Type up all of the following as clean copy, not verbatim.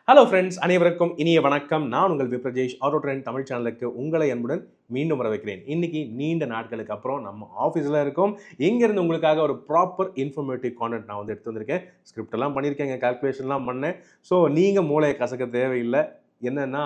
Hello friends, அனைவருக்கும் இனிய வணக்கம். நான் உங்கள் விப்ரஜேஷ் ஆட்டோ ட்ரெண்ட் தமிழ் சேனலுக்கு உங்களை அன்புடன் மீண்டும் வர வைக்கிறேன். இன்னைக்கு நீண்ட நாட்களுக்கு அப்புறம் நம்ம ஆஃபீஸில் இருக்கோம். இங்கேருந்து உங்களுக்காக ஒரு ப்ராப்பர் இன்ஃபர்மேட்டிவ் கான்டென்ட் நான் வந்து எடுத்து வந்திருக்கேன். ஸ்கிரிப்ட் எல்லாம் பண்ணியிருக்கேங்க, கால்குலேஷன்லாம் பண்ணேன். ஸோ நீங்கள் மூளையை கசக்க தேவையில்லை. என்னென்னா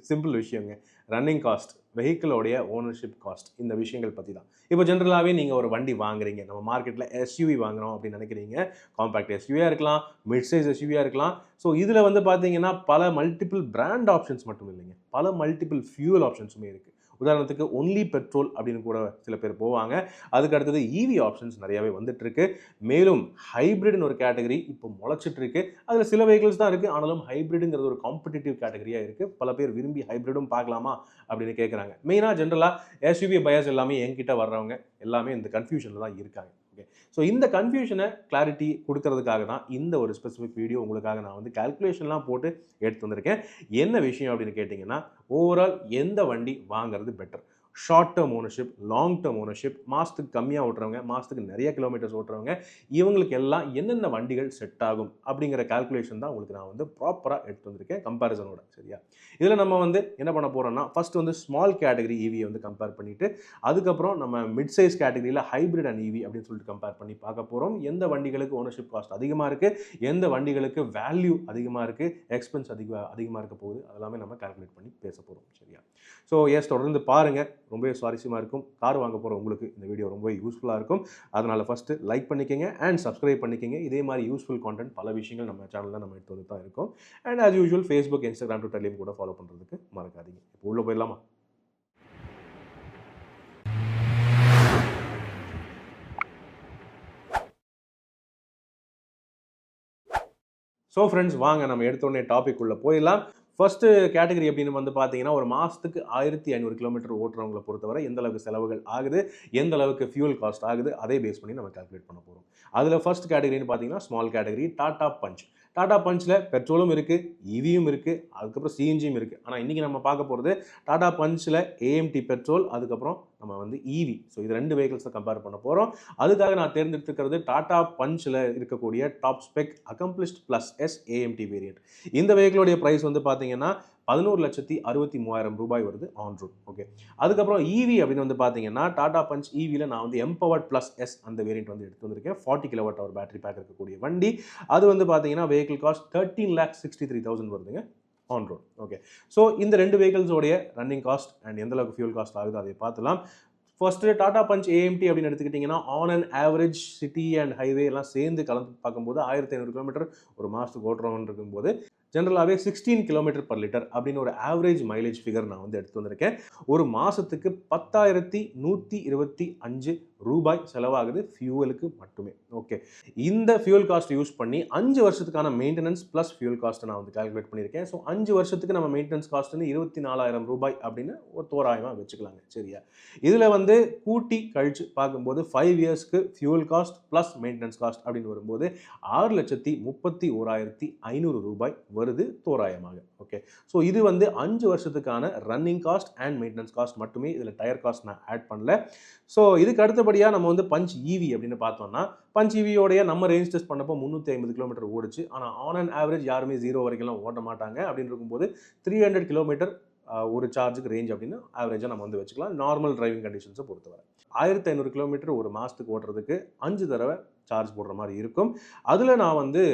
சிம்பிள் விஷயங்க. ரன்னிங் காஸ்ட், வெஹிக்கிளோடைய ஓனர்ஷிப் காஸ்ட், இந்த விஷயங்கள் பற்றி தான். இப்போ ஜென்ரலாகவே நீங்கள் ஒரு வண்டி வாங்குறீங்க, நம்ம மார்க்கெட்டில் எஸ்யூவி வாங்குறோம் அப்படின்னு நினைக்கிறீங்க. காம்பேக்ட் எஸ்யூவியாக இருக்கலாம், மிட் சைஸ் எஸ்யூவியாக இருக்கலாம். ஸோ இதில் வந்து பார்த்தீங்கன்னா பல மல்டிபிள் பிராண்ட் ஆப்ஷன்ஸ் மட்டும் இல்லைங்க, பல மல்டிபிள் ஃபியூல் ஆப்ஷன்ஸுமே இருக்குது. உதாரணத்துக்கு ஒன்லி பெட்ரோல் அப்படின்னு கூட சில பேர் போவாங்க. அதுக்கு அடுத்தது இவி ஆப்ஷன்ஸ் நிறையாவே வந்துட்டு இருக்கு. மேலும் ஹைப்ரிட்னு ஒரு கேட்டகரி இப்போ முளைச்சிட்டு இருக்கு. அதில் சில வெஹிக்கிள்ஸ் தான் இருக்குது, ஆனாலும் ஹைப்ரிடுங்கிறது ஒரு காம்படிட்டிவ் கேட்டகரியாக இருக்குது. பல பேர் விரும்பி ஹைப்ரிடும் பார்க்கலாமா அப்படின்னு கேட்குறாங்க. மெயினாக ஜென்ரலாக எஸ்யூவி பயர்ஸ் எல்லாமே என்கிட்ட வர்றவங்க எல்லாமே இந்த கன்ஃபியூஷனில் தான் இருக்காங்க. ஓகே, ஸோ இந்த கன்ஃபியூஷனை கிளாரிட்டி கொடுக்கறதுக்காக தான் இந்த ஒரு ஸ்பெசிஃபிக் வீடியோ உங்களுக்காக நான் வந்து கால்குலேஷன்லாம் போட்டு எடுத்து வந்திருக்கேன். என்ன விஷயம் அப்படின்னு கேட்டிங்கன்னா, ஓவரால் எந்த வண்டி வாங்குறது better? Short term ownership, long term ownership, மாதத்துக்கு கம்மியாக ஓட்டுறவங்க, மாதத்துக்கு நிறைய கிலோமீட்டர்ஸ் ஓட்டுறவங்க, இவங்களுக்கு எல்லாம் என்னென்ன வண்டிகள் செட் ஆகும் அப்படிங்கிற கால்குலேஷன் தான் உங்களுக்கு நான் வந்து ப்ராப்பராக எடுத்து வந்திருக்கேன் கம்பேரிசனோட. சரியா? இதில் நம்ம வந்து என்ன பண்ண போகிறோம்னா, ஃபர்ஸ்ட் வந்து ஸ்மால் கேட்டகரி ஈவியை வந்து கம்பேர் பண்ணிவிட்டு, அதுக்கப்புறம் நம்ம மிட் சைஸ் கேட்டகரியில் ஹைப்ரிட் அண்ட் ஈவி அப்படின்னு சொல்லிட்டு கம்பேர் பண்ணி பார்க்க போகிறோம். எந்த வண்டிகளுக்கு ஓனர்ஷிப் காஸ்ட் அதிகமாக இருக்குது, எந்த வண்டிகளுக்கு வேல்யூ அதிகமாக இருக்குது, எக்ஸ்பென்ஸ் அதிகமாக இருக்க போகுது, அதெல்லாமே நம்ம கால்குலேட் பண்ணி பேச போகிறோம். சரியா? ஸோ எஸ், தொடர்ந்து பாருங்கள். ரொம்பவே சுவாரஸ்யமாக இருக்கும். கார் வாங்க போகிற உங்களுக்கு இந்த வீடியோ ரொம்ப யூஸ்ஃபுல்லாக இருக்கும். அதனால் ஃபஸ்ட்டு லைக் பண்ணிக்கங்க அண்ட் சப்ஸ்கிரைப் பண்ணிக்கங்க. இதே மாதிரி யூஸ்ஃபுல் கான்டென்ட் பல விஷயங்கள் நம்ம சேனலில் நம்ம எடுத்து வந்து தான் இருக்கும். And as usual Facebook, Instagram, ட்விட்டர்லையும் கூட ஃபாலோ பண்ணுறதுக்கு மறக்காதீங்க. இப்போ உள்ளே போயிடலாமா? ஸோ ஃப்ரெண்ட்ஸ், வாங்க நம்ம எடுத்தோடனே டாபிக் உள்ள போயிடலாம். ஃபர்ஸ்ட் கேட்டகரி அப்படின்னு வந்து பார்த்தீங்கன்னா, ஒரு மாதத்துக்கு 1500 கிலோமீட்டர் ஓட்டுறவங்களை பொறுத்தவரை எந்த அளவுக்கு செலவுகள் ஆகுது, எந்த அளவுக்கு ஃபியூல் காஸ்ட் ஆகுது, அதை பேஸ் பண்ணி நம்ம கால்குலேட் பண்ண போகிறோம். அதில் ஃபர்ஸ்ட் கேட்டகரின்னு பார்த்தீங்கன்னா small category, Tata Punch. Tata பஞ்சில் பெட்ரோலும் இருக்குது, இவியும் இருக்குது, அதுக்கப்புறம் சிஎன்ஜியும் இருக்குது. ஆனால் இன்றைக்கி நம்ம பார்க்க போகிறது டாடா பஞ்சில் ஏஎம்டி பெட்ரோல், அதுக்கப்புறம் நம்ம வந்து இவி. ஸோ இது ரெண்டு வெஹிக்கிள்ஸை கம்பேர் பண்ண போகிறோம். அதுக்காக நான் தேர்ந்தெடுத்துக்கிறது டாடா பஞ்சில் இருக்கக்கூடிய top spec accomplished plus S AMT variant. இந்த வெஹிக்கிளோடைய ப்ரைஸ் வந்து பார்த்தீங்கன்னா 11,63,000 ரூபாய் வருது ஆன் ரோட். ஓகே, அதுக்கப்புறம் இவி அப்படின்னு வந்து பார்த்தீங்கன்னா டாடா பஞ்ச் இவியில் நான் வந்து எம்பவர்ட் ப்ளஸ் எஸ் அந்த வேரியன்ட் வந்து எடுத்து வந்திருக்கேன். 40 கிலோவாட் அவர் பேட்டரி பேக் இருக்கக்கூடிய வண்டி. அது வந்து பார்த்தீங்கன்னா வெஹிக்கிள் காஸ்ட் 13,63,000 வருதுங்க ஆன் ரோட். ஓகே, ஸோ இந்த ரெண்டு வெஹிக்கிள்ஸோடைய ரன்னிங் காஸ்ட் அண்ட் எந்த அளவுக்கு ஃபியூல் காஸ்ட் ஆகுது அதை பார்த்துலாம். ஃபர்ஸ்ட்டு டாடா பஞ்ச் ஏஎம்டி அப்படின்னு எடுத்துக்கிட்டிங்கன்னா, on and average city and highway எல்லாம் சேர்ந்து கலந்து பார்க்கும்போது 1500 கிலோமீட்டர் ஒரு மாதத்துக்கு ஓட்டுறோம்னு இருக்கும்போது ஜென்ரலாகவே 16 கிலோமீட்டர் பர் லிட்டர் அப்படின்னு ஒரு ஆவரேஜ் மைலேஜ் ஃபிகர் நான் வந்து எடுத்து வந்திருக்கேன். ஒரு மாதத்துக்கு 10,125 ரூபாய் செலவாகுது ஃபியூவலுக்கு மட்டுமே. ஓகே, இந்த ஃபியூல் காஸ்ட் யூஸ் பண்ணி 5 வருஷத்துக்கான மெயின்டெனன்ஸ் ப்ளஸ் ஃபியூல் காஸ்ட்டை நான் வந்து கால்குலேட் பண்ணியிருக்கேன். ஸோ 5 வருஷத்துக்கு நம்ம மெயின்டெனன்ஸ் காஸ்ட் வந்து 24,000 ரூபாய் அப்படின்னு ஒரு தோராயமாக வச்சுக்கலாங்க. சரியா? இதில் வந்து கூட்டி கழிச்சு பார்க்கும்போது 5 இயர்ஸ்க்கு fuel cost plus maintenance cost அப்படின்னு வரும்போது 6,31,500 ரூபாய் வருது தோராயமாக. ஓகே, ஸோ இது வந்து 5 வருஷத்துக்கான running cost and maintenance cost மட்டுமே. இதில் டயர் காஸ்ட் நான் ஆட் பண்ணல. ஸோ இதுக்கு அடுத்தபடியாக நம்ம வந்து பஞ்ச் இவி அப்படின்னு பார்த்தோம்னா, பஞ்ச் இவியோடைய நம்ம ரேஞ்ச் டெஸ்ட் பண்ணப்போ 350 கிலோமீட்டர் ஓடிச்சு. ஆனால் ஆன் அண்ட் ஆவரேஜ் யாருமே 0 வரைக்கும்லாம் ஓட்ட மாட்டாங்க. அப்படின்னு இருக்கும்போது 300 கிலோமீட்டர் ஒரு சார்ஜுக்கு ரேஞ்ச் அப்படின்னு ஆவரேஜாக நம்ம வந்து வச்சுக்கலாம், நார்மல் டிரைவிங் கண்டிஷன்ஸை பொறுத்தவரை. 1500 கிலோமீட்டர் ஒரு மாதத்துக்கு ஓட்டுறதுக்கு 5 தடவை சார்ஜ் போடுற மாதிரி இருக்கும். அதில் நான் வந்து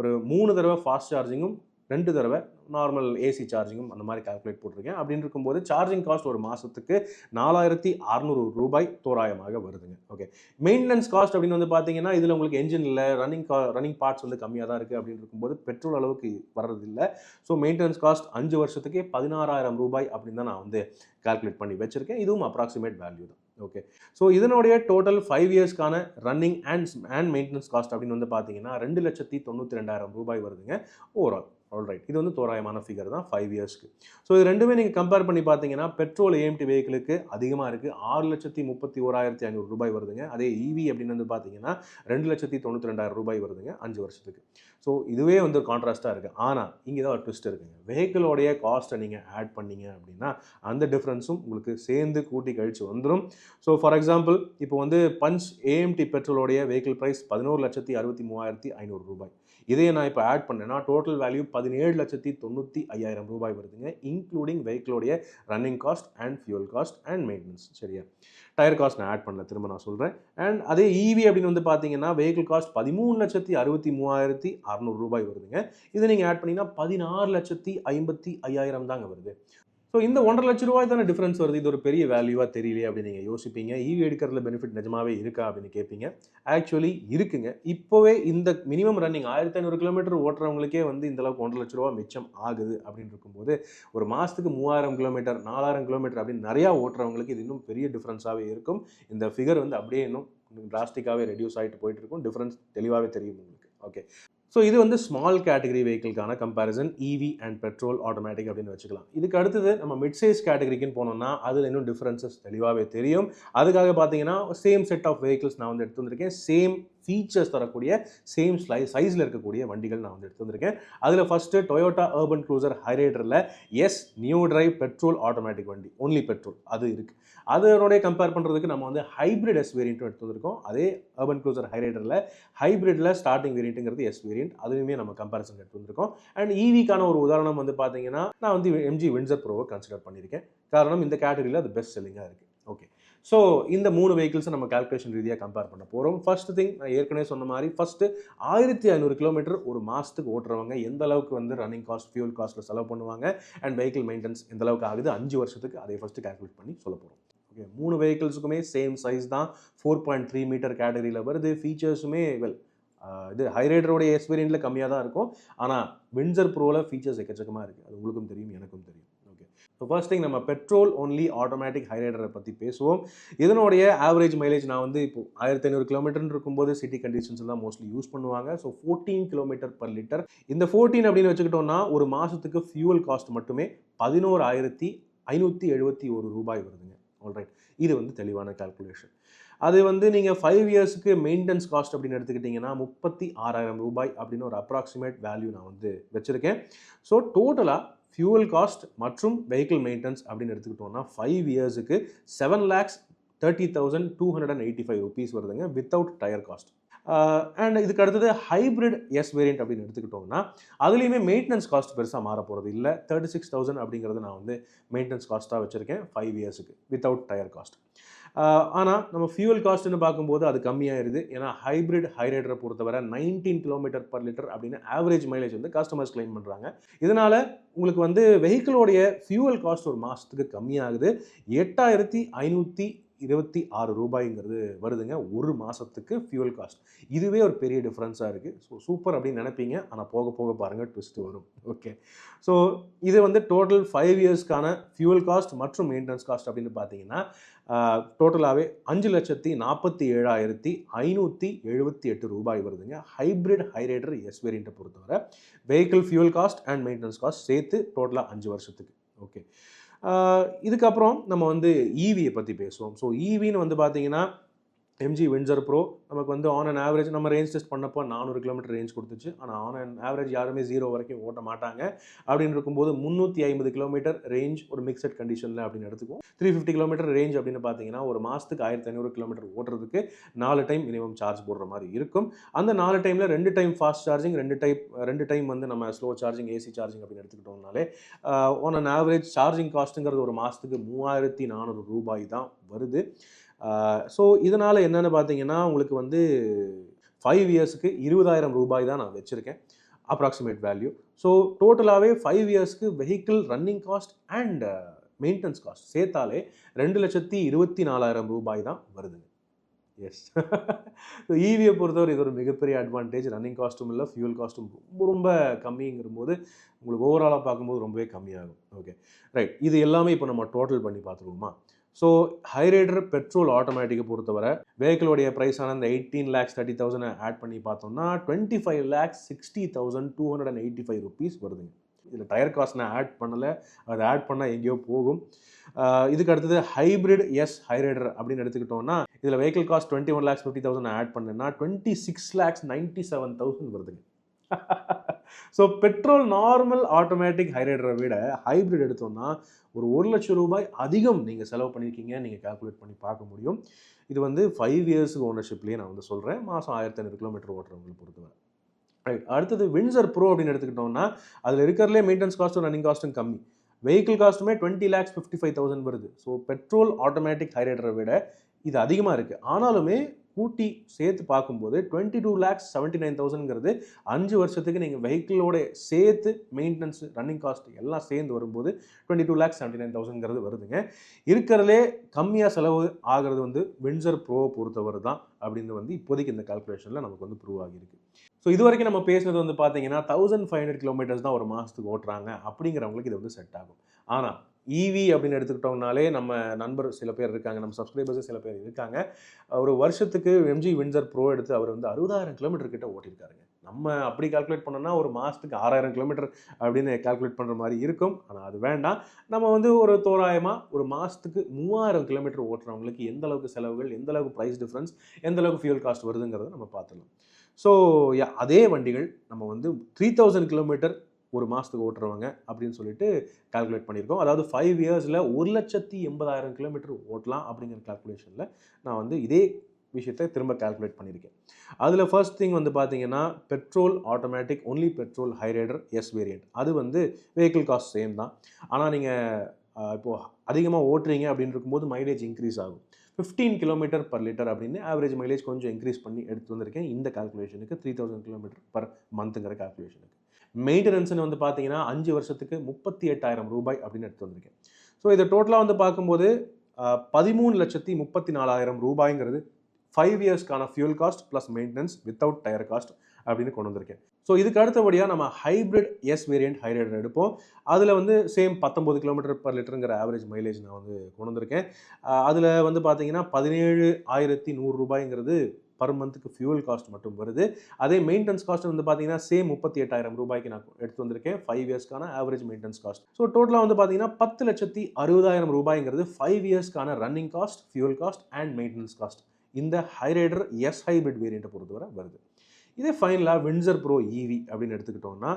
ஒரு 3 தடவை ஃபாஸ்ட் சார்ஜிங்கும் 2 தடவை நார்மல் ஏசி சார்ஜிங்கும் அந்த மாதிரி கால்குலேட் போட்டிருக்கேன். அப்படின்னு இருக்கும்போது சார்ஜிங் காஸ்ட் ஒரு மாதத்துக்கு 4,600 ரூபாய் தோராயமாக வருதுங்க. ஓகே, மெயின்டெனன்ஸ் காஸ்ட் அப்படின்னு வந்து பார்த்தீங்கன்னா, இதில் உங்களுக்கு என்ஜின் இல்லை, ரன்னிங் பார்ட்ஸ் வந்து கம்மியாக தான் இருக்குது. அப்படின்னு இருக்கும்போது பெட்ரோல் அளவுக்கு வர்றதில்லை. ஸோ மெயின்டெனன்ஸ் காஸ்ட் 5 வருஷத்துக்கே 16,000 ரூபாய் அப்படின்னு தான் நான் வந்து கால்குலேட் பண்ணி வச்சுருக்கேன். இதுவும் அப்ராக்சிமேட் வேல்யூ தான். ஓகே, ஸோ இதனுடைய டோட்டல் 5 இயர்ஸ்க்கான ரன்னிங் அண்ட் மெயின்டெனன்ஸ் காஸ்ட் அப்படின்னு வந்து பார்த்தீங்கன்னா 2,92,000 ரூபாய் வருதுங்க ஓவரால். ஆல்ரைட், இது வந்து தோராயமான ஃபிகர் தான் 5 இயர்ஸ்க்கு. ஸோ இது ரெண்டுமே நீங்கள் கம்பேர் பண்ணி பார்த்தீங்கன்னா பெட்ரோல் ஏஎம்டி வெஹிக்கிளுக்கு அதிகமாக இருக்குது, 6,31,500 ரூபாய் வருதுங்க. அதே இவி அப்படின்னு வந்து பார்த்தீங்கன்னா 2,92,000 ரூபாய் வருதுங்க 5 வருஷத்துக்கு. ஸோ இதுவே வந்து கான்ட்ராஸ்ட்டாக இருக்குது. ஆனால் இங்கே தான் ஒரு ட்விஸ்ட் இருக்குங்க. வெஹிக்கிளோடைய காஸ்ட்டை நீங்கள் ஆட் பண்ணீங்க அப்படின்னா அந்த டிஃப்ரென்ஸும் உங்களுக்கு சேர்ந்து கூட்டி கழிச்சு வந்துடும். ஸோ ஃபார் எக்ஸாம்பிள், இப்போ வந்து பஞ்ச் ஏஎம்டி பெட்ரோலோடைய வெஹிக்கிள் ப்ரைஸ் 11,63,500 ரூபாய். இதையே நான் இப்போ ஆட் பண்ணேன்னா டோட்டல் வேல்யூ 17,95,000 ரூபாய் வருதுங்க, இன்க்ளூடிங் வெஹிக்கிளோடைய running cost and fuel cost and maintenance. சரியா, டயர் காஸ்ட் நான் ஆட் பண்ணல, திரும்ப நான் சொல்கிறேன். அண்ட் அதே ஈவி அப்படின்னு வந்து பார்த்தீங்கன்னா வெஹிக்கிள் காஸ்ட் 13,63,600 ரூபாய் வருதுங்க. இதை நீங்கள் ஆட் பண்ணிங்கன்னா 16,55,000 தாங்க வருது. ஸோ இந்த 1,50,000 லட்ச ரூபாய் தானே டிஃப்ரென்ஸ் வருது, இது ஒரு பெரிய வேல்யூவாக தெரியலையே அப்படின்னு நீங்கள் யோசிப்பீங்க. ஈவி எடுக்கிறதுல பெனிஃபிட் நிஜமாவே இருக்கா அப்படின்னு கேட்பீங்க. ஆக்சுவலி இருக்குங்க. இப்போவே இந்த மினிமம் ரன்னிங் 1500 கிலோமீட்டர் ஓட்டுறவங்களுக்கே வந்து இந்த அளவுக்கு 1,50,000 லட்ச ரூபா மிச்சம் ஆகுது அப்படின்னு இருக்கும்போது, ஒரு மாதத்துக்கு 3000 கிலோமீட்டர் 4000 கிலோமீட்டர் அப்படின்னு நிறையா ஓட்டுறவங்களுக்கு இது இன்னும் பெரிய டிஃப்ரென்ஸாகவே இருக்கும். இந்த ஃபிகர் வந்து அப்படியே இன்னும் டிராஸ்டிக்காகவே ரெடியூஸ் ஆகிட்டு போயிட்டு இருக்கும். டிஃப்ரென்ஸ் தெளிவாகவே தெரியும் உங்களுக்கு. ஓகே, ஸோ இது வந்து ஸ்மால் கேட்டகரி வெஹிக்கிள்கான comparison EV and petrol automatic அப்படின்னு வச்சுக்கலாம். இதுக்கு அடுத்தது நம்ம மிட் சைஸ் கேட்டகரிக்குன்னு போனோம்னா அதில் இன்னும் டிஃப்ரென்சஸ் தெளிவாகவே தெரியும். அதுக்காக பார்த்தீங்கன்னா சேம் செட் ஆஃப் வெஹிக்கிள்ஸ் நான் வந்து எடுத்து வந்திருக்கேன். சேம் ஃபீச்சர்ஸ் தரக்கூடிய சேம் சைஸில் இருக்கக்கூடிய வண்டிகள் நான் வந்து எடுத்து வந்திருக்கேன். அதில் ஃபஸ்ட்டு டொயோட்டா அர்பன் க்ரூசர் ஹைரைடரில் S new drive petrol automatic வண்டி, ஒன்லி பெட்ரோல் அது இருக்குது. அதனுடைய கம்பேர் பண்ணுறதுக்கு நம்ம வந்து ஹைப்ரிட் எஸ் வேரியண்ட்டும் எடுத்து வந்திருக்கோம். அதே அர்பன் க்ரூசர் ஹைரைடரில் ஹைப்ரிட்டில் ஸ்டார்டிங் வேரியண்ட்டுங்கிறது எஸ் வேரியண்ட், அதுவுமே நம்ம கம்பேரிசன் எடுத்து வந்திருக்கோம். அண்ட் ஈவிக்கான ஒரு உதாரணம் வந்து பார்த்தீங்கன்னா நான் வந்து எம்ஜி வின்சர் ப்ரோவை கன்சிடர் பண்ணியிருக்கேன். காரணம் இந்த கேட்டகரியில் அது பெஸ்ட் செல்லிங்காக இருக்குது. ஓகே, ஸோ இந்த 3 வெஹிக்கிள்ஸை நம்ம கால்குலேஷன் ரீதியாக கம்பேர் பண்ண போகிறோம். ஃபர்ஸ்ட் திங் நான் ஏற்கனவே சொன்ன மாதிரி ஃபஸ்ட்டு 1500 கிலோமீட்டர் ஒரு மாதத்துக்கு ஓட்டுறவங்க எந்த அளவுக்கு வந்து ரன்னிங் காஸ்ட் ஃபியூல் காஸ்ட்டில் செலவு பண்ணுவாங்க அண்ட் வெஹிக்கிள் மெயின்டெனன்ஸ் எந்த அளவுக்கு ஆகுது 5 வருஷத்துக்கு, அதை ஃபஸ்ட்டு கால்குலேட் பண்ணி சொல்ல போகிறோம். ஓகே, 3 வெஹிக்கிள்ஸுக்குமே சேம் சைஸ் தான், 4.3 மீட்டர் கேட்டகரியில் வருது. ஃபீச்சர்ஸுமே இது ஹைரைடரோடைய எஸ் வேரியண்ட்டில் கம்மியாக தான் இருக்கும். ஆனால் வின்சர் ப்ரோவில் ஃபீச்சர்ஸ் எக்கச்சக்கமாக இருக்குது. அது உங்களுக்கும் தெரியும், எனக்கும் தெரியும். ஓகே, ஸோ ஃபர்ஸ்ட் திங் நம்ம பெட்ரோல் ஒன்லி ஆட்டோமேட்டிக் ஹைரைடரை பற்றி பேசுவோம். இதனுடைய ஆவரேஜ் மைலேஜ் நான் வந்து இப்போ 1500 கிலோமீட்டர்னு இருக்கும்போது சிட்டி கண்டிஷன்ஸ் எல்லாம் மோஸ்ட்லி யூஸ் பண்ணுவாங்க. So 14 kilometre per litre. இந்த 14 அப்படின்னு வச்சுக்கிட்டோம்னா ஒரு மாதத்துக்கு ஃபியூவல் காஸ்ட் மட்டுமே 11,571 ரூபாய் வருதுங்க. ஆல்ரைட், இது வந்து தெளிவான கால்குலேஷன். அது வந்து நீங்கள் 5 இயர்ஸுக்கு மெயின்டெனன்ஸ் காஸ்ட் அப்படின்னு எடுத்துக்கிட்டிங்கன்னா 36,000 ரூபாய் அப்படின்னு ஒரு அப்ராக்சிமேட் வேல்யூ நான் வந்து வச்சுருக்கேன். ஸோ டோட்டலாக ஃபியூவல் காஸ்ட் மற்றும் வெஹிக்கிள் மெயின்டெனன்ஸ் அப்படின்னு எடுத்துக்கிட்டோம்னா 5 இயர்ஸுக்கு 7,30,285 ருபீஸ் வருதுங்க வித்தவுட் டயர் காஸ்ட். அண்ட் இதுக்கு அடுத்தது ஹைப்ரிட் எஸ் வேரியண்ட் அப்படின்னு எடுத்துக்கிட்டோம்னா அதுலேயுமே மெயின்டெனன்ஸ் காஸ்ட் பெருசாக மாற போகிறது இல்லை. 36,000 அப்படிங்கிறது நான் வந்து மெயின்டெனன்ஸ் காஸ்ட்டாக வச்சுருக்கேன் 5 இயர்ஸுக்கு வித்தவுட் டயர் காஸ்ட். ஆனால் நம்ம ஃபியூல் காஸ்ட்னு பார்க்கும்போது அது கம்மியாயிருது. ஏன்னா ஹைப்ரிட் ஹைரைடரை பொறுத்தவரை 19 கிலோமீட்டர் பர் லிட்டர் அப்படின்னு ஆவரேஜ் மைலேஜ் வந்து கஸ்டமர்ஸ் கிளைம் பண்ணுறாங்க. இதனால் உங்களுக்கு வந்து வெஹிக்கிளோடைய ஃபியூவல் காஸ்ட் ஒரு மாதத்துக்கு கம்மியாகுது. 8,526 ரூபாய்ங்கிறது வருதுங்க ஒரு மாதத்துக்கு ஃபியூல் காஸ்ட். இதுவே ஒரு பெரிய டிஃப்ரென்ஸாக இருக்குது. ஸோ சூப்பர் அப்படின்னு நினைப்பீங்க, ஆனால் போக போக பாருங்கள் ட்விஸ்ட் வரும். ஓகே, ஸோ இது வந்து டோட்டல் 5 இயர்ஸ்க்கான ஃபியூல் காஸ்ட் மற்றும் மெயின்டெனன்ஸ் காஸ்ட் அப்படின்னு பார்த்தீங்கன்னா டோட்டலாகவே 5,47,578 ரூபாய் வருதுங்க ஹைப்ரிட் ஹைரைடர் எஸ் வேரியண்ட்டை பொறுத்தவரை. Vehicle fuel cost and maintenance cost சேர்த்து டோட்டலாக 5 வருஷத்துக்கு. ஓகே, இதுக்கப்புறம் நம்ம வந்து ஈவியை பற்றி பேசுவோம். ஸோ ஈவின்னு வந்து பார்த்தீங்கன்னா எம்ஜி வின்சர் ப்ரோ நமக்கு வந்து ஆன் அண்ட் ஆவரேஜ் நம்ம ரேஞ்ச் டெஸ்ட் பண்ணப்போ 400 கிலோமீட்டர் ரேஞ்ச் கொடுத்துச்சு. ஆனால் ஆன் அண்ட் ஆவரேஜ் யாருமே 0 வரைக்கும் ஓட்ட மாட்டாங்க. அப்படின்னு இருக்கும்போது 350 கிலோமீட்டர் ரேஞ்ச் ஒரு மிக்சட் கண்டிஷனில் அப்படின்னு எடுத்துக்கும். 350 கிலோமீட்டர் ரேஞ்ச் அப்படின்னு பார்த்தீங்கன்னா ஒரு மாதத்துக்கு 1500 கிலோமீட்டர் ஓட்டுறதுக்கு 4 டைம் மினிமம் சார்ஜ் போடுற மாதிரி இருக்கும். அந்த 4 டைமில் 2 டைம் ஃபாஸ்ட் சார்ஜிங், 2 டைம் வந்து நம்ம ஸ்லோ சார்ஜிங் ஏசி சார்ஜிங் அப்படின்னு எடுத்துக்கிட்டோம்னாலே ஆன் அண்ட் ஆவரேஜ் சார்ஜிங் காஸ்ட்டுங்கிறது ஒரு மாதத்துக்கு 3,400 ரூபாய் தான் வருது. ஸோ இதனால் என்னென்னு பார்த்தீங்கன்னா உங்களுக்கு வந்து 5 இயர்ஸுக்கு 20,000 ரூபாய் தான் நான் வச்சுருக்கேன் அப்ராக்சிமேட் வேல்யூ. ஸோ டோட்டலாகவே 5 இயர்ஸ்க்கு vehicle running cost and maintenance cost சேர்த்தாலே 2,24,000 ரூபாய் தான் வருதுங்க. எஸ், ஸோ ஈவியை பொறுத்தவரை இது ஒரு மிகப்பெரிய அட்வான்டேஜ். ரன்னிங் காஸ்ட்டும் இல்லை, ஃபியூல் காஸ்ட்டும் ரொம்ப ரொம்ப கம்மிங்கிற போது உங்களுக்கு ஓவராலாக பார்க்கும்போது ரொம்பவே கம்மியாகும். ஓகே ரைட், இது எல்லாமே இப்போ நம்ம டோட்டல் பண்ணி பார்த்துருவோமா? ஸோ ஹைரைடர் பெட்ரோல் ஆட்டோமேட்டிக்கை பொறுத்தவரை வெஹிக்கிளோடைய ப்ரைஸான இந்த 18,30,000 ஆட் பண்ணி பார்த்தோம்னா 25,60,285 ருபீஸ் வருதுங்க. இதில் டயர் காஸ்ட் நான் ஆட் பண்ணலை, அதை ஆட் பண்ணால் எங்கேயோ போகும். இதுக்கு அடுத்தது ஹைப்ரிட் எஸ் ஹைரைடர் அப்படின்னு எடுத்துக்கிட்டோம்னா இதில் வெஹிக்கிள் காஸ்ட் 21,50,000 ஆட் பண்ணேன்னா 26,97,000 வருதுங்க. ஸோ பெட்ரோல் நார்மல் ஆட்டோமேட்டிக் ஹைரைடரை விட ஹைப்ரிட் எடுத்தோம்னா ஒரு 1,00,000 ரூபாய் அதிகம் நீங்கள் செலவு பண்ணியிருக்கீங்க, நீங்கள் கால்குலேட் பண்ணி பார்க்க முடியும். இது வந்து 5 இயர்ஸுக்கு ஓனர்ஷிப்லேயே நான் வந்து சொல்கிறேன். மாதம் 1,500 கிலோமீட்டர் ஓட்டுறவங்களை பொறுத்தவரை. ரைட். அடுத்தது வின்சர் ப்ரோ அப்படின்னு எடுத்துக்கிட்டோம்னா அதில் இருக்கிறதுலே மெயின்டெனன்ஸ் காஸ்ட்டும் ரன்னிங் காஸ்ட்டும் கம்மி. வெஹிக்கிள் காஸ்ட்டுமே 20,55,000 வருது. ஸோ பெட்ரோல் ஆட்டோமேட்டிக் ஹை ரைடரை விட இது அதிகமாக இருக்குது. ஆனாலுமே கூட்டி சேர்த்து பார்க்கும்போது 22,79,000ங்கிறது 5 வருஷத்துக்கு நீங்கள் வெஹிக்கிளோட சேர்த்து மெயின்டெனன்ஸ் ரன்னிங் காஸ்ட் எல்லாம் சேர்ந்து வரும்போது 22,79,000ங்கிறது வருதுங்க. இருக்கிறதுலே கம்மியாக செலவு ஆகிறது வந்து வின்சர் ப்ரோவை பொறுத்தவரை தான் அப்படின்னு வந்து இப்போதைக்கு இந்த கால்குலேஷனில் நமக்கு வந்து ப்ரூவ் ஆகியிருக்கு. ஸோ இது வரைக்கும் நம்ம பேசுனது வந்து பார்த்தீங்கன்னா 1500 கிலோமீட்டர்ஸ் தான் ஒரு மாதத்துக்கு ஓட்டுறாங்க அப்படிங்கிறவங்களுக்கு இது வந்து செட் ஆகும். ஆனால் ஈவி அப்படின்னு எடுத்துக்கிட்டோம்னாலே நம்ம நண்பர் சில பேர் இருக்காங்க, நம்ம சப்ஸ்கிரைபர்ஸ் சில பேர் இருக்காங்க. ஒரு வருஷத்துக்கு எம்ஜி வின்சர் ப்ரோ எடுத்து அவர் வந்து 60,000 கிலோமீட்டர் கிட்ட ஓட்டியிருக்காருங்க. நம்ம அப்படி கால்குலேட் பண்ணோம்னா ஒரு மாதத்துக்கு 6,000 கிலோமீட்டர் அப்படின்னு கால்குலேட் பண்ணுற மாதிரி இருக்கும். ஆனால் அது வேண்டாம். நம்ம வந்து ஒரு தோராயமாக ஒரு மாதத்துக்கு 3,000 கிலோமீட்டர் ஓட்டுறவங்களுக்கு எந்த அளவுக்கு செலவுகள், எந்த அளவுக்கு ப்ரைஸ் டிஃப்ரென்ஸ், எந்த அளவுக்கு ஃபியூல் காஸ்ட் வருதுங்கிறத நம்ம பார்த்துக்கலாம். ஸோ அதே வண்டிகள் நம்ம வந்து 3,000 கிலோமீட்டர் ஒரு மாதத்துக்கு ஓட்டுறவங்க அப்படின்னு சொல்லிட்டு கால்குலேட் பண்ணியிருக்கோம். அதாவது 5 இயர்ஸில் 1,80,000 கிலோமீட்டர் ஓட்டலாம் அப்படிங்கிற கால்குலேஷனில் நான் வந்து இதே விஷயத்தை திரும்ப கால்குலேட் பண்ணியிருக்கேன். அதில் ஃபர்ஸ்ட் திங் வந்து பார்த்தீங்கன்னா petrol automatic only petrol Hyryder S variant. அது வந்து வெஹிக்கிள் காஸ்ட் சேம் தான். ஆனால் நீங்கள் இப்போது அதிகமாக ஓட்டுறீங்க அப்படின்னு இருக்கும்போது மைலேஜ் இன்க்ரீஸ் ஆகும். 15 கிலோமீட்டர் பர் லிட்டர் அப்படின்னு ஆவரேஜ் மைலேஜ் கொஞ்சம் இன்க்ரீஸ் பண்ணி எடுத்து வந்திருக்கேன் இந்த கால்குலேஷனுக்கு 3,000 கிலோமீட்டர் பர் மந்த்துங்கிற கால்குலேஷனுக்கு. மெயின்டெனன்ஸ்னு வந்து பார்த்தீங்கன்னா 5 வருஷத்துக்கு 38,000 ரூபாய் அப்படின்னு எடுத்து வந்திருக்கேன். ஸோ இதை டோட்டலாக வந்து பார்க்கும்போது 13,34,000 ரூபாய்ங்கிறது 5 இயர்ஸ்க்கான fuel cost plus maintenance without tyre cost அப்படின்னு கொண்டு வந்திருக்கேன். ஸோ இதுக்கு அடுத்தபடியாக நம்ம hybrid S variant Hyryder எடுப்போம். அதில் வந்து சேம் 19 கிலோமீட்டர் பர் லிட்டருங்கிற ஆவரேஜ் மைலேஜ் நான் வந்து கொண்டு வந்திருக்கேன். அதில் வந்து பார்த்தீங்கன்னா 17,100 ரூபாய்ங்கிறது பர் மந்த்துக்கு ஃபியூல் காஸ்ட் மட்டும் வருது. அதே மெயின்டெனன்ஸ் காஸ்ட் வந்து பார்த்தீங்கன்னா சேம் 38,000 ரூபாய்க்கு நான் எடுத்து வந்திருக்கேன் 5 இயர்ஸ்க்கான ஆவரேஜ் மெயின்டெனன்ஸ் காஸ்ட். ஸோ டோட்டலாக வந்து பார்த்தீங்கன்னா 10,60,000 ரூபாய்ங்கிறது 5 இயர்ஸ்க்கான running cost, fuel cost and maintenance cost இந்த ஹை ரைடர் எஸ் ஹைப்ரிட் வேரியண்ட்டை பொறுத்தவரை வருது. இதே ஃபைனலாக வின்சர் ப்ரோ ஈவி அப்படின்னு எடுத்துக்கிட்டோம்னா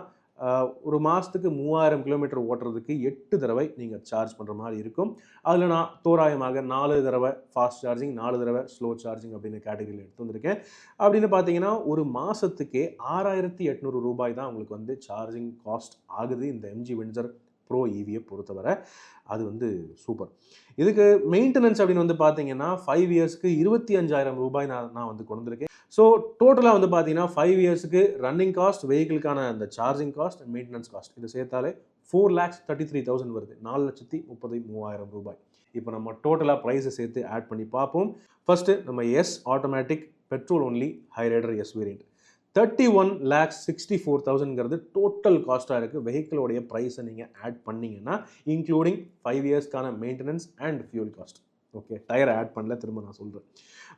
ஒரு மாதத்துக்கு 3,000 கிலோமீட்டர் ஓட்டுறதுக்கு 8 தடவை நீங்கள் சார்ஜ் பண்ணுற மாதிரி இருக்கும். அதில் நான் தோராயமாக 4 தடவை ஃபாஸ்ட் சார்ஜிங், 4 தடவை ஸ்லோ சார்ஜிங் அப்படின்னு கேட்டகரியில் எடுத்து வந்திருக்கேன். அப்படின்னு பார்த்தீங்கன்னா ஒரு மாதத்துக்கே 6,800 ரூபாய் தான் உங்களுக்கு வந்து சார்ஜிங் காஸ்ட் ஆகுது இந்த எம்ஜி வின்சர் ப்ரோ ஈவியை பொறுத்தவரை. அது வந்து சூப்பர். இதுக்கு மெயின்டெனன்ஸ் அப்படின்னு வந்து பார்த்தீங்கன்னா 5 இயர்ஸ்க்கு 25,000 ரூபாய் நான் வந்து கொண்டு வந்திருக்கேன். ஸோ டோட்டலாக வந்து பார்த்தீங்கன்னா 5 இயர்ஸுக்கு ரன்னிங் காஸ்ட், வெஹிக்கிளுக்கான அந்த charging cost and maintenance cost இதை சேர்த்தாலே 4,33,000 வருது. 4,33,000 ரூபாய். இப்போ நம்ம டோட்டலாக ப்ரைஸை சேர்த்து ஆட் பண்ணி பார்ப்போம். ஃபர்ஸ்ட்டு நம்ம S automatic petrol only Hyryder S variant 31,64,000ங்கிறது டோட்டல் காஸ்ட்டாக இருக்குது. வெஹிக்கிளோடைய ப்ரைஸை நீங்கள் ஆட் பண்ணிங்கன்னா இன்க்ளூடிங் 5 இயர்ஸ்க்கான maintenance and fuel cost. Okay, டயரை ஆட் பண்ணல, திரும்ப நான் சொல்கிறேன்.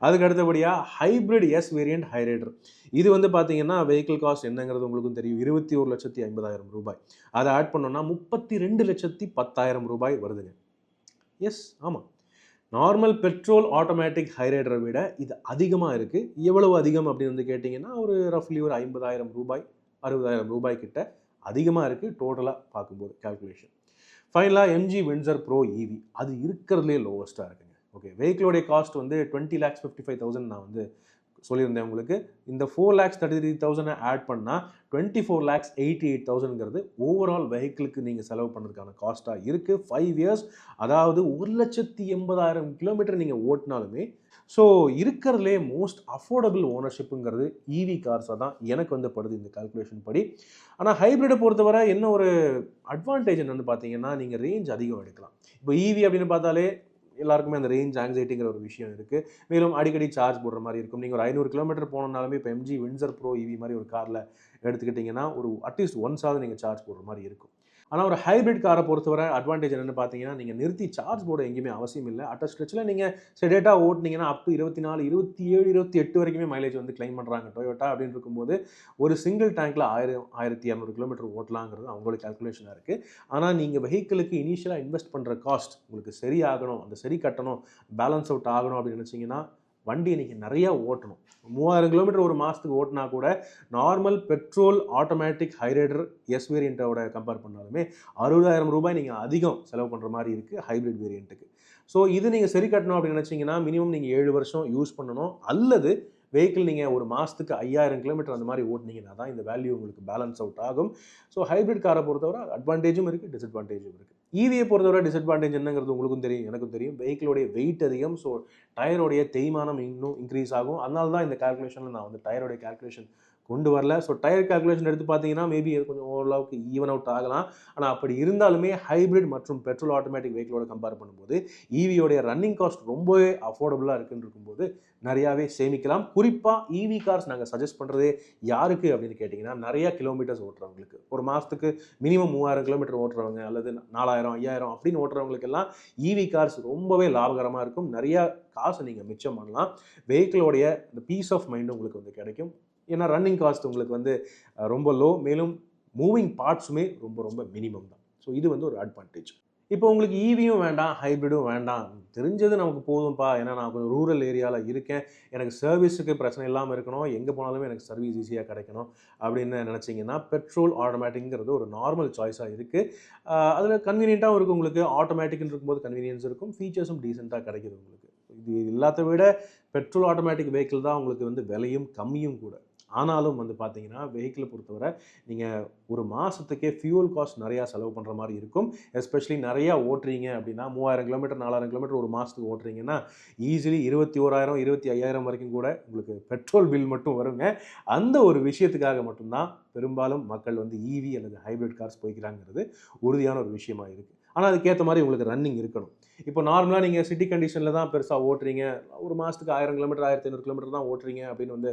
அதுக்கு அடுத்தபடியாக hybrid S variant Hyryder. இது வந்து பார்த்தீங்கன்னா வெஹிக்கிள் காஸ்ட் என்னங்கிறது உங்களுக்கும் தெரியும், 21,50,000 ரூபாய். அதை ஆட் பண்ணோன்னா 32,10,000 ரூபாய் வருதுங்க. எஸ், ஆமாம், நார்மல் பெட்ரோல் ஆட்டோமேட்டிக் ஹை ரைடரை விட இது அதிகமாக இருக்குது. எவ்வளவு அதிகம் அப்படின்னு வந்து கேட்டிங்கன்னா ஒரு ரஃப்லி ஒரு 50,000 ரூபாய் 60,000 ரூபாய் கிட்ட அதிகமாக இருக்குது டோட்டலாக பார்க்கும்போது கால்குலேஷன். ஃபைனலாக எம்ஜி வின்சர் ப்ரோ ஈவி அது இருக்கிறதுலே லோவஸ்ட்டாக இருக்குங்க. ஓகே, வெஹிக்கிளோடைய காஸ்ட் வந்து 20,55,000 நான் வந்து சொல்லியிருந்தேன் உங்களுக்கு. இந்த 4,33,000 ஆட் பண்ணால் 24,88,000ங்கிறது ஓவரால் வெஹிக்கிளுக்கு நீங்கள் செலவு பண்ணுறதுக்கான காஸ்ட்டாக இருக்குது 5 இயர்ஸ். அதாவது 1,80,000 கிலோமீட்டர் நீங்கள் ஓட்டினாலுமே. ஸோ இருக்கிறதுலே மோஸ்ட் அஃபோர்டபுள் ஓனர்ஷிப்புங்கிறது ஈவி கார்ஸாக தான் எனக்கு வந்து படுது இந்த கால்குலேஷன் படி. ஆனால் ஹைப்ரிடை பொறுத்தவரை என்ன ஒரு அட்வான்டேஜ் என்னென்னு பார்த்தீங்கன்னா நீங்கள் ரேஞ்ச் அதிகம் எடுக்கலாம். இப்போ ஈவி அப்படின்னு பார்த்தாலே எல்லாருக்குமே அந்த ரேஞ்ச் ஆங்ஸைட்டிங்கிற ஒரு விஷயம் இருக்குது. மேலும் அடிக்கடி சார்ஜ் போடுற மாதிரி இருக்கும். நீங்கள் ஒரு 500 கிலோமீட்டர் போனோம்னாலுமே இப்போ எம்ஜி வின்சர் ப்ரோ ஈவி மாதிரி ஒரு காரில் எடுத்துக்கிட்டிங்கன்னா ஒரு அட்லீஸ்ட் ஒன்ஸாவது நீங்கள் சார்ஜ் போடுற மாதிரி இருக்கும். ஆனால் ஒரு ஹைப்ரிட் காரை பொறுத்தவரை அட்வான்டேஜ் என்னென்னு பார்த்தீங்கன்னா நீங்கள் நிறுத்தி சார்ஜ் போட எங்கேயுமே அவசியம் இல்லை. அட் ஸ்ட்ரெச்சில் நீங்கள் செடேட்டாக ஓட்டினீங்கன்னா அப் டு 24, 27, 28 வரைக்குமே மைலேஜ் வந்து கிளைம் பண்ணுறாங்க டொயோட்டா. அப்படின்னு இருக்கும்போது ஒரு சிங்கிள் டேங்க்கில் 1,200 கிலோமீட்டர் ஓட்டலாங்கிறது அவங்களோட கால்குலேஷனாக இருக்குது. ஆனால் நீங்கள் வெஹிக்கிளுக்கு இனிஷியலாக இன்வெஸ்ட் பண்ணுற காஸ்ட் உங்களுக்கு சரி ஆகணும், அந்த சரி கட்டணும், பேலன்ஸ் அவுட் ஆகணும் அப்படின்னு நினச்சிங்கன்னா வண்டியை நீங்கள் நிறையா ஓட்டணும். 3,000 கிலோமீட்டர் ஒரு மாதத்துக்கு ஓட்டினா கூட normal petrol automatic Hyryder S வேரியண்ட்டோட கம்பேர் பண்ணாலுமே 60,000 ரூபாய் நீங்கள் அதிகம் செலவு பண்ணுற மாதிரி இருக்குது ஹைப்ரிட் வேரியண்ட்டுக்கு. ஸோ இது நீங்கள் சரி கட்டணும் அப்படின்னு நினச்சிங்கன்னா மினிமம் நீங்கள் 7 வருஷம் யூஸ் பண்ணணும். அல்லது வெஹிக்கிள் நீங்கள் ஒரு மாதத்துக்கு 5000 கிலோமீட்டர் அந்த மாதிரி ஓட்டினீங்கன்னா தான் இந்த வேல்யூ உங்களுக்கு பேலன்ஸ் அவுட் ஆகும். ஸோ ஹைப்ரிட் காரை பொறுத்தவரை அட்வான்டேஜும் இருக்குது, டிஸ்அட்வான்டேஜும் இருக்குது. ஈவியை பொறுத்தவரை டிஸ்அட்வான்டேஜ் என்னங்கிறது உங்களுக்கும் தெரியும், எனக்கும் தெரியும். வெஹிக்கிளோடைய வெயிட் அதிகம். ஸோ டயரோடைய தேய்மானம் இன்னும் இன்க்ரீஸ் ஆகும். அதனால தான் இந்த கால்குலேஷனில் நான் வந்து டயரோடைய கால்குலேஷன் கொண்டு வரல. ஸோ டயர் கால்குலேஷன் எடுத்து பார்த்தீங்கன்னா மேபி இது கொஞ்சம் ஓரளவுக்கு ஈவன் அவுட் ஆகலாம். ஆனால் அப்படி இருந்தாலுமே ஹைப்ரிட் மற்றும் பெட்ரோல் ஆட்டோமேட்டிக் வெஹிக்கிளோட கம்பேர் பண்ணும்போது ஈவியோடைய ரன்னிங் காஸ்ட் ரொம்பவே அஃபோர்டபுளாக இருக்குன்னு இருக்கும்போது நிறையாவே சேமிக்கலாம். குறிப்பாக ஈவி கார்ஸ் நாங்கள் சஜஸ்ட் பண்ணுறதே யாருக்கு அப்படின்னு கேட்டிங்கன்னா, நிறையா கிலோமீட்டர்ஸ் ஓட்டுறவங்களுக்கு, ஒரு மாதத்துக்கு மினிமம் 3000 கிலோமீட்டர் ஓட்டுறவங்க அல்லது 4000 5000 அப்படின்னு ஓட்டுறவங்களுக்கெல்லாம் ஈவி கார்ஸ் ரொம்பவே லாபகரமாக இருக்கும். நிறையா காசு நீங்கள் மிச்சம் பண்ணலாம். வெஹிக்கிளோடைய இந்த பீஸ் ஆஃப் மைண்டும் உங்களுக்கு வந்து கிடைக்கும். ஏன்னா ரன்னிங் காஸ்ட் உங்களுக்கு வந்து ரொம்ப லோ, மேலும் மூவிங் பார்ட்ஸுமே ரொம்ப ரொம்ப மினிமம் தான். ஸோ இது வந்து ஒரு அட்வான்டேஜ். இப்போ உங்களுக்கு ஈவியும் வேண்டாம், ஹைப்ரிடும் வேண்டாம், தெரிஞ்சது நமக்கு போதும்ப்பா, ஏன்னா நான் கொஞ்சம் ரூரல் ஏரியாவில் இருக்கேன், எனக்கு சர்வீஸுக்கு பிரச்சனை இல்லாமல் இருக்கணும், எங்கே போனாலுமே எனக்கு சர்வீஸ் ஈஸியாக கிடைக்கணும் அப்படின்னு நினச்சிங்கன்னா பெட்ரோல் ஆட்டோமேட்டிக்ங்கிறது ஒரு நார்மல் சாய்ஸாக இருக்குது. அதில் கன்வீனியண்ட்டாகவும் இருக்குது. உங்களுக்கு ஆட்டோமேட்டிக்னு இருக்கும்போது கன்வீனியன்ஸ் இருக்கும், ஃபீச்சர்ஸும் டீசெண்டாக கிடைக்குது உங்களுக்கு. இது எல்லாத்த விட பெட்ரோல் ஆட்டோமேட்டிக் வெஹிக்கிள் தான் உங்களுக்கு வந்து விலையும் கம்மியும் கூட. ஆனாலும் வந்து பார்த்தீங்கன்னா வெஹிக்கிளை பொறுத்தவரை நீங்கள் ஒரு மாதத்துக்கே ஃபியூல் காஸ்ட் நிறையா செலவு பண்ணுற மாதிரி இருக்கும். எஸ்பெஷலி நிறையா ஓட்டுறீங்க அப்படின்னா 3000 கிலோமீட்டர் 4000 கிலோமீட்டர் ஒரு மாதத்துக்கு ஓட்டுறீங்கன்னா ஈஸிலி 21,000 25,000 வரைக்கும் கூட உங்களுக்கு பெட்ரோல் பில் மட்டும் வருங்க. அந்த ஒரு விஷயத்துக்காக மட்டும்தான் பெரும்பாலும் மக்கள் வந்து ஈவி அல்லது ஹைப்ரிட் கார்ஸ் போய்க்கிறாங்கிறது உறுதியான ஒரு விஷயமா இருக்குது. ஆனால் அதுக்கேற்ற மாதிரி உங்களுக்கு ரன்னிங் இருக்கணும். இப்போ நார்மலாக நீங்கள் சிட்டி கண்டிஷனில் தான் பெருசாக ஓட்டுறீங்க, ஒரு மாதத்துக்கு 1000 கிலோமீட்டர் 1500 கிலோமீட்டர் தான் ஓட்டுறீங்க அப்படின்னு வந்து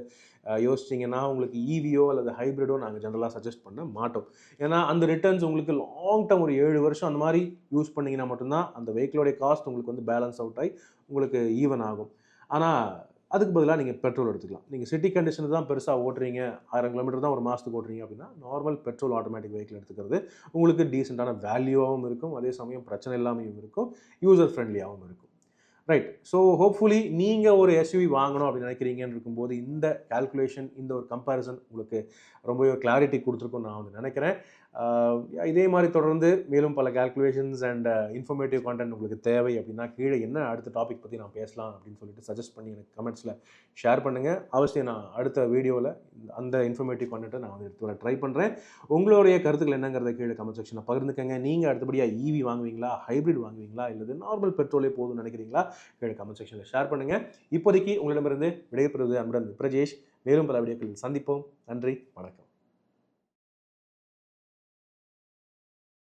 யோசிச்சிங்கன்னா உங்களுக்கு ஈவியோ அல்லது ஹைப்ரிடோ நாங்கள் ஜென்ரலாக சஜஸ்ட் பண்ண மாட்டோம். ஏன்னா அந்த ரிட்டர்ன்ஸ் உங்களுக்கு லாங் டேர்ம் ஒரு 7 வருஷம் அந்த மாதிரி யூஸ் பண்ணிங்கன்னா மட்டும்தான் அந்த வெஹிக்கிளோடைய காஸ்ட் உங்களுக்கு வந்து பேலன்ஸ் அவுட் ஆகி உங்களுக்கு ஈவன் ஆகும். ஆனால் அதுக்கு பதிலாக நீங்கள் பெட்ரோல் எடுத்துக்கலாம். நீங்கள் சிட்டி கண்டிஷனில் தான் பெருசாக ஓட்டுறீங்க, 1000 கிலோமீட்டர் தான் ஒரு மாதத்துக்கு ஓட்டுறீங்க அப்படின்னா நார்மல் பெட்ரோல் ஆட்டோமேட்டிக் வெஹிக்கிள் எடுத்துக்கிறது உங்களுக்கு டீசெண்டான வேல்யூவாகவும் இருக்கும், அதே சமயம் பிரச்சனை இல்லாமையும் இருக்கும், யூசர் ஃப்ரெண்ட்லியாகவும் இருக்கும். ரைட். ஸோ ஹோப்ஃபுல்லி நீங்கள் ஒரு எஸ்யூவி வாங்கணும் அப்படின்னு நினைக்கிறீங்கன்னு இருக்கும்போது இந்த கால்குலேஷன், இந்த ஒரு கம்பேரிசன் உங்களுக்கு ரொம்பவே கிளாரிட்டி கொடுத்துருக்குன்னு நான் வந்து நினைக்கிறேன். இதே மாதிரி தொடர்ந்து மேலும் பல கால்குலேஷன்ஸ் அண்ட் இன்ஃபர்மேட்டிவ் கான்டென்ட் உங்களுக்கு தேவை அப்படின்னா கீழே என்ன அடுத்த டாபிக் பற்றி நான் பேசலாம் அப்படின்னு சொல்லிட்டு சஜஸ்ட் பண்ணி எனக்கு கமெண்ட்ஸில் ஷேர் பண்ணுங்கள். அவசியம் நான் அடுத்த வீடியோவில் அந்த இன்ஃபர்மேட்டிவ் கான்டென்ட்டை நான் வந்து எடுத்து வர ட்ரை பண்ணுறேன். உங்களுடைய கருத்துக்கள் என்னங்கிறத கீழே கமெண்ட் செக்ஷனில் பகிர்ந்துக்கங்க. நீங்கள் அடுத்தபடியாக ஈவி வாங்குவீங்களா, ஹைப்ரிட் வாங்குவீங்களா, இல்லது நார்மல் பெட்ரோலே போதும்னு நினைக்கிறீங்களா, கீழே கமெண்ட் செக்ஷனில் ஷேர் பண்ணுங்கள். இப்போதைக்கு உங்களிடமிருந்து விடைபெறுவது அன்புடன் விப்ரஜேஷ். மேலும் பல வீடியோக்களில் சந்திப்போம். நன்றி, வணக்கம்.